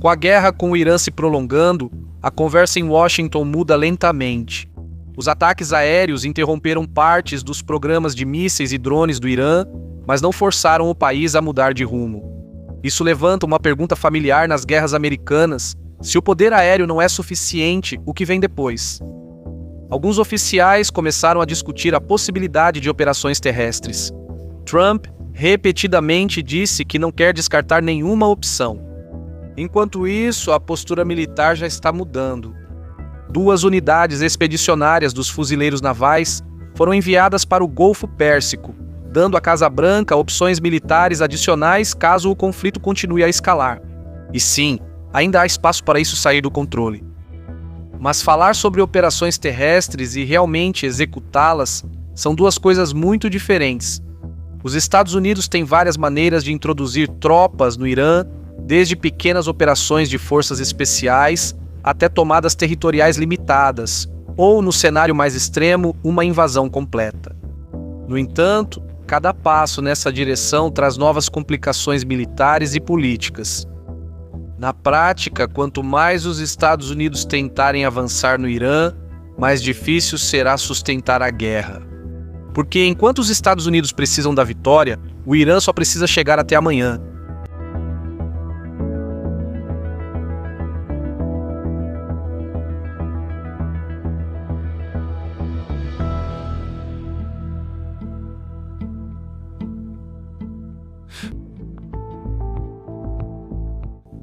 Com a guerra com o Irã se prolongando, a conversa em Washington muda lentamente. Os ataques aéreos interromperam partes dos programas de mísseis e drones do Irã, mas não forçaram o país a mudar de rumo. Isso levanta uma pergunta familiar nas guerras americanas: se o poder aéreo não é suficiente, o que vem depois? Alguns oficiais começaram a discutir a possibilidade de operações terrestres. Trump repetidamente disse que não quer descartar nenhuma opção. Enquanto isso, a postura militar já está mudando. 2 unidades expedicionárias dos fuzileiros navais foram enviadas para o Golfo Pérsico, dando à Casa Branca opções militares adicionais caso o conflito continue a escalar. E sim, ainda há espaço para isso sair do controle. Mas falar sobre operações terrestres e realmente executá-las são 2 coisas muito diferentes. Os Estados Unidos têm várias maneiras de introduzir tropas no Irã, desde pequenas operações de forças especiais até tomadas territoriais limitadas, ou, no cenário mais extremo, uma invasão completa. No entanto, cada passo nessa direção traz novas complicações militares e políticas. Na prática, quanto mais os Estados Unidos tentarem avançar no Irã, mais difícil será sustentar a guerra. Porque enquanto os Estados Unidos precisam da vitória, o Irã só precisa chegar até amanhã.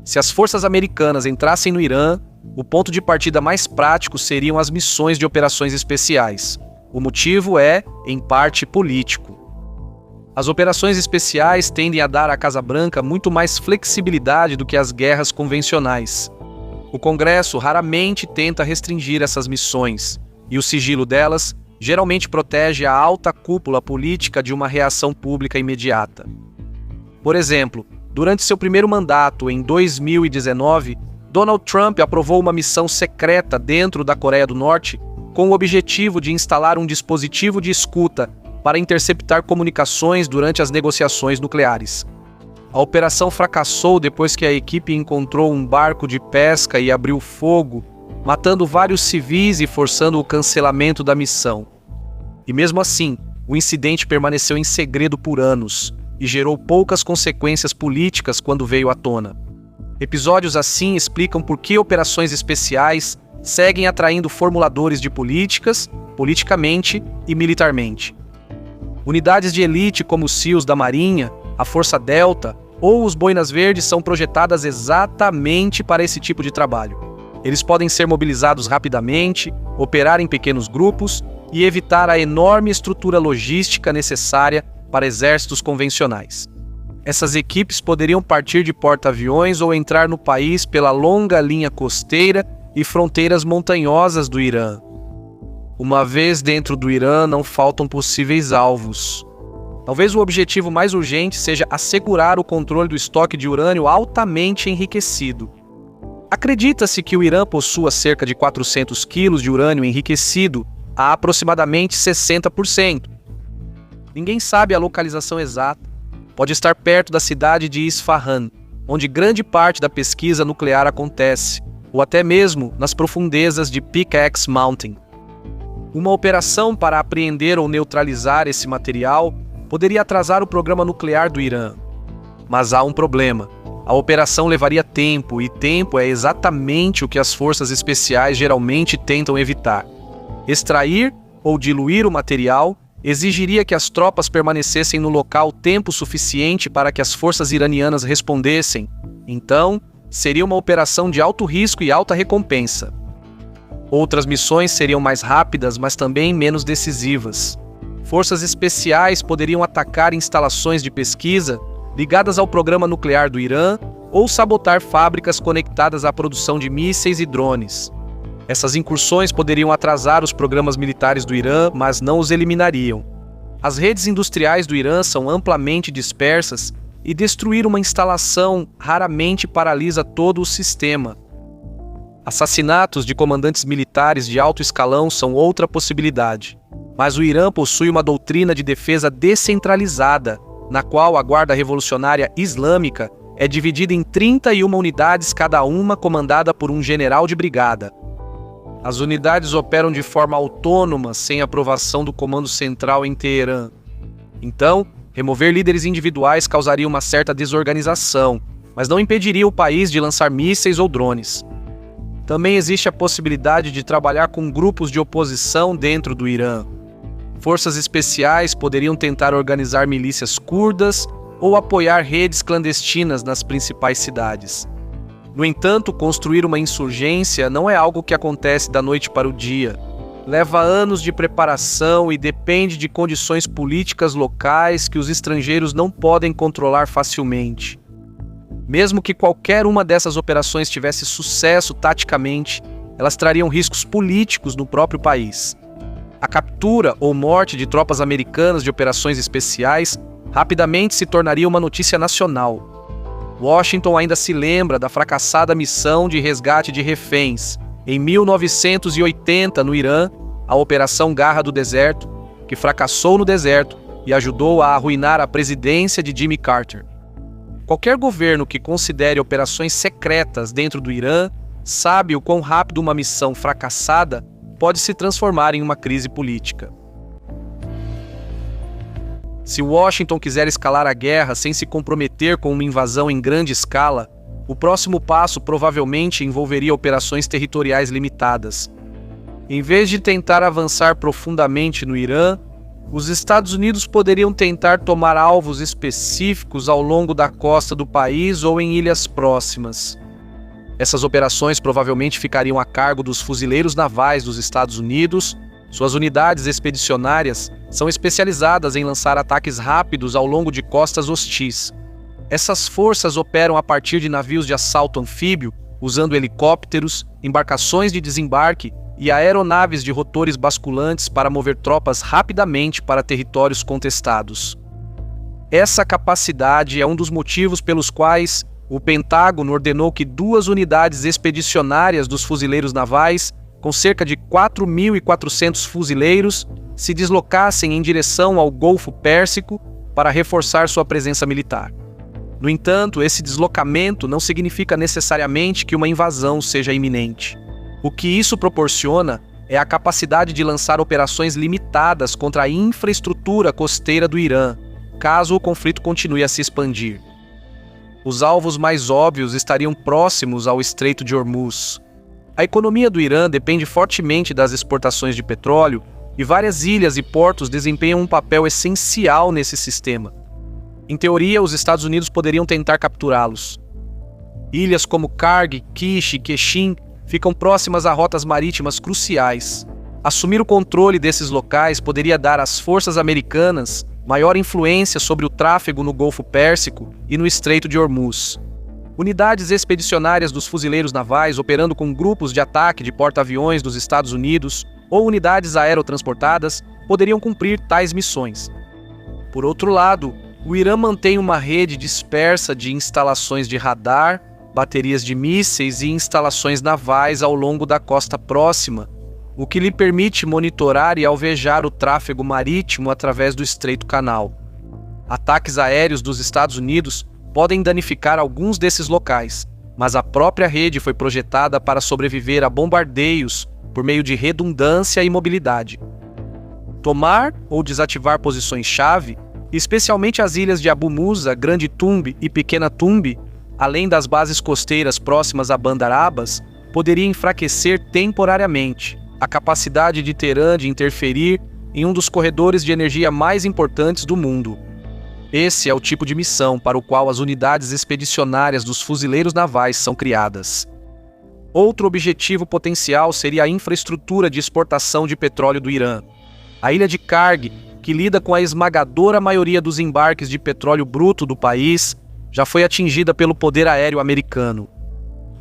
Se as forças americanas entrassem no Irã, o ponto de partida mais prático seriam as missões de operações especiais. O motivo é, em parte, político. As operações especiais tendem a dar à Casa Branca muito mais flexibilidade do que as guerras convencionais. O Congresso raramente tenta restringir essas missões, e o sigilo delas geralmente protege a alta cúpula política de uma reação pública imediata. Por exemplo, durante seu primeiro mandato, em 2019, Donald Trump aprovou uma missão secreta dentro da Coreia do Norte com o objetivo de instalar um dispositivo de escuta para interceptar comunicações durante as negociações nucleares. A operação fracassou depois que a equipe encontrou um barco de pesca e abriu fogo, matando vários civis e forçando o cancelamento da missão. E mesmo assim, o incidente permaneceu em segredo por anos e gerou poucas consequências políticas quando veio à tona. Episódios assim explicam por que operações especiais seguem atraindo formuladores de políticas, politicamente e militarmente. Unidades de elite como os SEALs da Marinha, a Força Delta ou os Boinas Verdes são projetadas exatamente para esse tipo de trabalho. Eles podem ser mobilizados rapidamente, operar em pequenos grupos e evitar a enorme estrutura logística necessária para exércitos convencionais. Essas equipes poderiam partir de porta-aviões ou entrar no país pela longa linha costeira e fronteiras montanhosas do Irã. Uma vez dentro do Irã, não faltam possíveis alvos. Talvez o objetivo mais urgente seja assegurar o controle do estoque de urânio altamente enriquecido. Acredita-se que o Irã possua cerca de 400 quilos de urânio enriquecido a aproximadamente 60%. Ninguém sabe a localização exata. Pode estar perto da cidade de Isfahan, onde grande parte da pesquisa nuclear acontece, ou até mesmo nas profundezas de Pickaxe Mountain. Uma operação para apreender ou neutralizar esse material poderia atrasar o programa nuclear do Irã. Mas há um problema. A operação levaria tempo, e tempo é exatamente o que as forças especiais geralmente tentam evitar. Extrair ou diluir o material exigiria que as tropas permanecessem no local tempo suficiente para que as forças iranianas respondessem. Então, seria uma operação de alto risco e alta recompensa. Outras missões seriam mais rápidas, mas também menos decisivas. Forças especiais poderiam atacar instalações de pesquisa ligadas ao programa nuclear do Irã ou sabotar fábricas conectadas à produção de mísseis e drones. Essas incursões poderiam atrasar os programas militares do Irã, mas não os eliminariam. As redes industriais do Irã são amplamente dispersas e destruir uma instalação raramente paralisa todo o sistema. Assassinatos de comandantes militares de alto escalão são outra possibilidade. Mas o Irã possui uma doutrina de defesa descentralizada, na qual a Guarda Revolucionária Islâmica é dividida em 31 unidades, cada uma comandada por um general de brigada. As unidades operam de forma autônoma, sem aprovação do comando central em Teherã. Então, remover líderes individuais causaria uma certa desorganização, mas não impediria o país de lançar mísseis ou drones. Também existe a possibilidade de trabalhar com grupos de oposição dentro do Irã. Forças especiais poderiam tentar organizar milícias curdas ou apoiar redes clandestinas nas principais cidades. No entanto, construir uma insurgência não é algo que acontece da noite para o dia. Leva anos de preparação e depende de condições políticas locais que os estrangeiros não podem controlar facilmente. Mesmo que qualquer uma dessas operações tivesse sucesso taticamente, elas trariam riscos políticos no próprio país. A captura ou morte de tropas americanas de operações especiais rapidamente se tornaria uma notícia nacional. Washington ainda se lembra da fracassada missão de resgate de reféns, em 1980 no Irã, a Operação Garra do Deserto, que fracassou no deserto e ajudou a arruinar a presidência de Jimmy Carter. Qualquer governo que considere operações secretas dentro do Irã sabe o quão rápido uma missão fracassada pode se transformar em uma crise política. Se Washington quiser escalar a guerra sem se comprometer com uma invasão em grande escala, o próximo passo provavelmente envolveria operações territoriais limitadas. Em vez de tentar avançar profundamente no Irã, os Estados Unidos poderiam tentar tomar alvos específicos ao longo da costa do país ou em ilhas próximas. Essas operações provavelmente ficariam a cargo dos fuzileiros navais dos Estados Unidos. Suas unidades expedicionárias são especializadas em lançar ataques rápidos ao longo de costas hostis. Essas forças operam a partir de navios de assalto anfíbio, usando helicópteros, embarcações de desembarque e aeronaves de rotores basculantes para mover tropas rapidamente para territórios contestados. Essa capacidade é um dos motivos pelos quais o Pentágono ordenou que 2 unidades expedicionárias dos fuzileiros navais, com cerca de 4.400 fuzileiros, se deslocassem em direção ao Golfo Pérsico para reforçar sua presença militar. No entanto, esse deslocamento não significa necessariamente que uma invasão seja iminente. O que isso proporciona é a capacidade de lançar operações limitadas contra a infraestrutura costeira do Irã, caso o conflito continue a se expandir. Os alvos mais óbvios estariam próximos ao Estreito de Hormuz. A economia do Irã depende fortemente das exportações de petróleo e várias ilhas e portos desempenham um papel essencial nesse sistema. Em teoria, os Estados Unidos poderiam tentar capturá-los. Ilhas como Karg, Kish e Keshin ficam próximas a rotas marítimas cruciais. Assumir o controle desses locais poderia dar às forças americanas maior influência sobre o tráfego no Golfo Pérsico e no Estreito de Hormuz. Unidades expedicionárias dos fuzileiros navais operando com grupos de ataque de porta-aviões dos Estados Unidos ou unidades aerotransportadas poderiam cumprir tais missões. Por outro lado, o Irã mantém uma rede dispersa de instalações de radar, baterias de mísseis e instalações navais ao longo da costa próxima, o que lhe permite monitorar e alvejar o tráfego marítimo através do Estreito Canal. Ataques aéreos dos Estados Unidos podem danificar alguns desses locais, mas a própria rede foi projetada para sobreviver a bombardeios por meio de redundância e mobilidade. Tomar ou desativar posições-chave, especialmente as ilhas de Abu Musa, Grande Tumbe e Pequena Tumbe, além das bases costeiras próximas a Bandar Abbas, poderia enfraquecer temporariamente a capacidade de Teherã de interferir em um dos corredores de energia mais importantes do mundo. Esse é o tipo de missão para o qual as unidades expedicionárias dos fuzileiros navais são criadas. Outro objetivo potencial seria a infraestrutura de exportação de petróleo do Irã. A ilha de Karg, que lida com a esmagadora maioria dos embarques de petróleo bruto do país, já foi atingida pelo poder aéreo americano.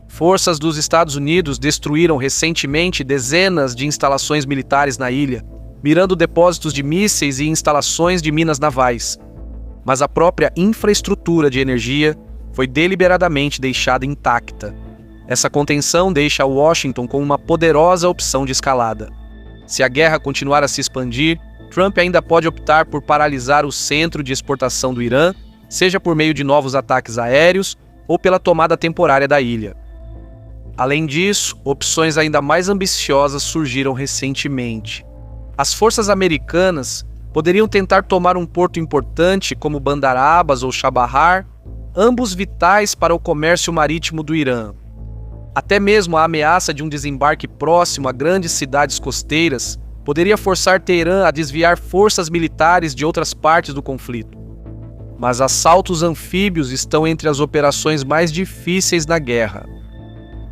Forças dos Estados Unidos destruíram recentemente dezenas de instalações militares na ilha, mirando depósitos de mísseis e instalações de minas navais. Mas a própria infraestrutura de energia foi deliberadamente deixada intacta. Essa contenção deixa Washington com uma poderosa opção de escalada. Se a guerra continuar a se expandir, Trump ainda pode optar por paralisar o centro de exportação do Irã seja por meio de novos ataques aéreos ou pela tomada temporária da ilha. Além disso, opções ainda mais ambiciosas surgiram recentemente. As forças americanas poderiam tentar tomar um porto importante como Bandar Abbas ou Chabahar, ambos vitais para o comércio marítimo do Irã. Até mesmo a ameaça de um desembarque próximo a grandes cidades costeiras poderia forçar Teherã a desviar forças militares de outras partes do conflito. Mas assaltos anfíbios estão entre as operações mais difíceis na guerra.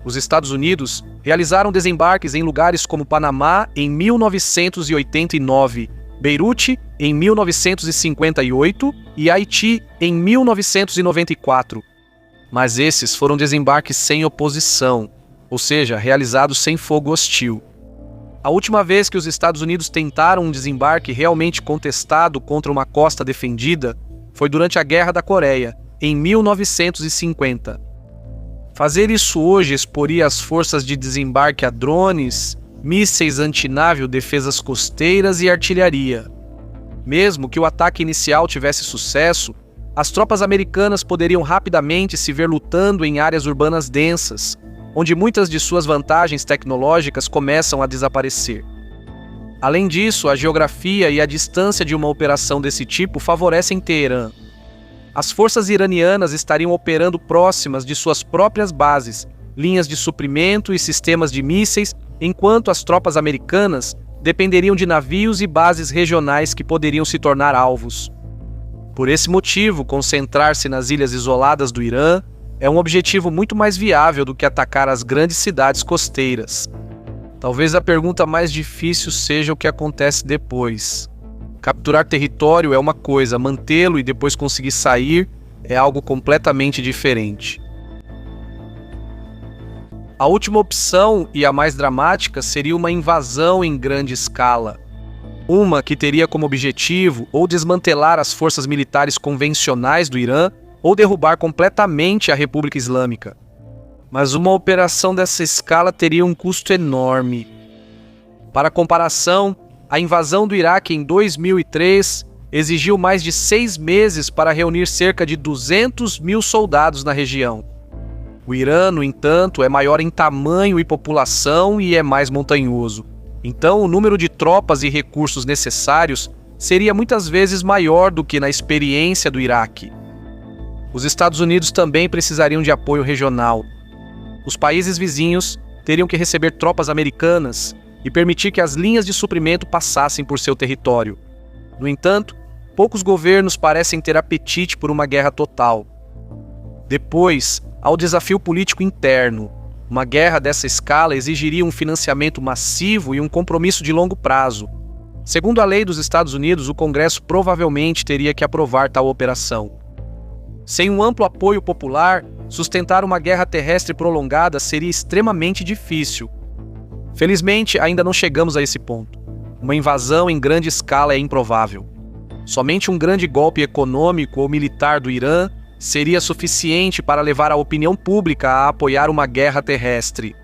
Os Estados Unidos realizaram desembarques em lugares como Panamá em 1989, Beirute em 1958 e Haiti em 1994. Mas esses foram desembarques sem oposição, ou seja, realizados sem fogo hostil. A última vez que os Estados Unidos tentaram um desembarque realmente contestado contra uma costa defendida foi durante a Guerra da Coreia, em 1950. Fazer isso hoje exporia as forças de desembarque a drones, mísseis antinável, defesas costeiras e artilharia. Mesmo que o ataque inicial tivesse sucesso, as tropas americanas poderiam rapidamente se ver lutando em áreas urbanas densas, onde muitas de suas vantagens tecnológicas começam a desaparecer. Além disso, a geografia e a distância de uma operação desse tipo favorecem Teherã. As forças iranianas estariam operando próximas de suas próprias bases, linhas de suprimento e sistemas de mísseis, enquanto as tropas americanas dependeriam de navios e bases regionais que poderiam se tornar alvos. Por esse motivo, concentrar-se nas ilhas isoladas do Irã é um objetivo muito mais viável do que atacar as grandes cidades costeiras. Talvez a pergunta mais difícil seja o que acontece depois. Capturar território é uma coisa, mantê-lo e depois conseguir sair é algo completamente diferente. A última opção, e a mais dramática, seria uma invasão em grande escala. Uma que teria como objetivo ou desmantelar as forças militares convencionais do Irã ou derrubar completamente a República Islâmica. Mas uma operação dessa escala teria um custo enorme. Para comparação, a invasão do Iraque em 2003 exigiu mais de 6 meses para reunir cerca de 200 mil soldados na região. O Irã, no entanto, é maior em tamanho e população e é mais montanhoso. Então, o número de tropas e recursos necessários seria muitas vezes maior do que na experiência do Iraque. Os Estados Unidos também precisariam de apoio regional. Os países vizinhos teriam que receber tropas americanas e permitir que as linhas de suprimento passassem por seu território. No entanto, poucos governos parecem ter apetite por uma guerra total. Depois, há o desafio político interno. Uma guerra dessa escala exigiria um financiamento massivo e um compromisso de longo prazo. Segundo a lei dos Estados Unidos, o Congresso provavelmente teria que aprovar tal operação. Sem um amplo apoio popular, sustentar uma guerra terrestre prolongada seria extremamente difícil. Felizmente, ainda não chegamos a esse ponto. Uma invasão em grande escala é improvável. Somente um grande golpe econômico ou militar do Irã seria suficiente para levar a opinião pública a apoiar uma guerra terrestre.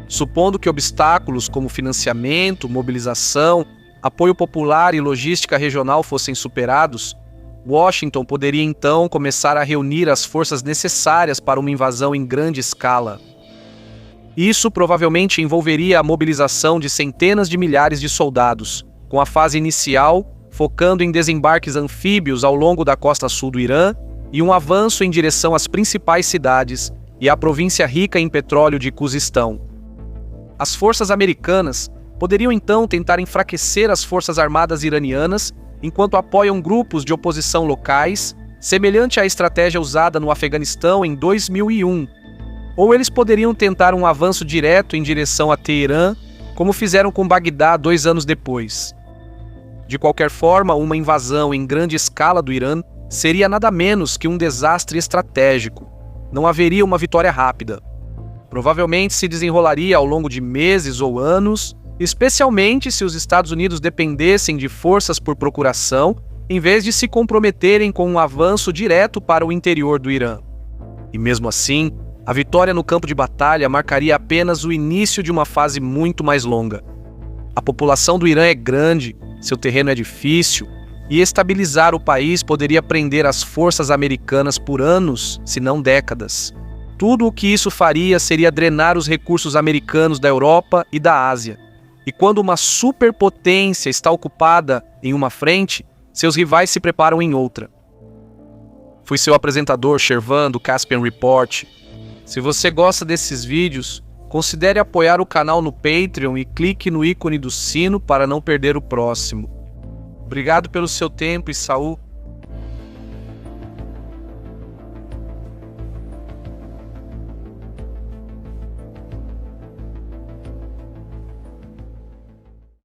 Supondo que obstáculos como financiamento, mobilização, apoio popular e logística regional fossem superados, Washington poderia então começar a reunir as forças necessárias para uma invasão em grande escala. Isso provavelmente envolveria a mobilização de centenas de milhares de soldados, com a fase inicial focando em desembarques anfíbios ao longo da costa sul do Irã e um avanço em direção às principais cidades e à província rica em petróleo de Khuzistão. As forças americanas poderiam então tentar enfraquecer as forças armadas iranianas enquanto apoiam grupos de oposição locais, semelhante à estratégia usada no Afeganistão em 2001. Ou eles poderiam tentar um avanço direto em direção a Teherã, como fizeram com Bagdá 2 anos depois. De qualquer forma, uma invasão em grande escala do Irã seria nada menos que um desastre estratégico. Não haveria uma vitória rápida. Provavelmente se desenrolaria ao longo de meses ou anos, especialmente se os Estados Unidos dependessem de forças por procuração, em vez de se comprometerem com um avanço direto para o interior do Irã. E mesmo assim, a vitória no campo de batalha marcaria apenas o início de uma fase muito mais longa. A população do Irã é grande, seu terreno é difícil, e estabilizar o país poderia prender as forças americanas por anos, se não décadas. Tudo o que isso faria seria drenar os recursos americanos da Europa e da Ásia. E quando uma superpotência está ocupada em uma frente, seus rivais se preparam em outra. Fui seu apresentador, Shervan, do Caspian Report. Se você gosta desses vídeos, considere apoiar o canal no Patreon e clique no ícone do sino para não perder o próximo. Obrigado pelo seu tempo e saúde.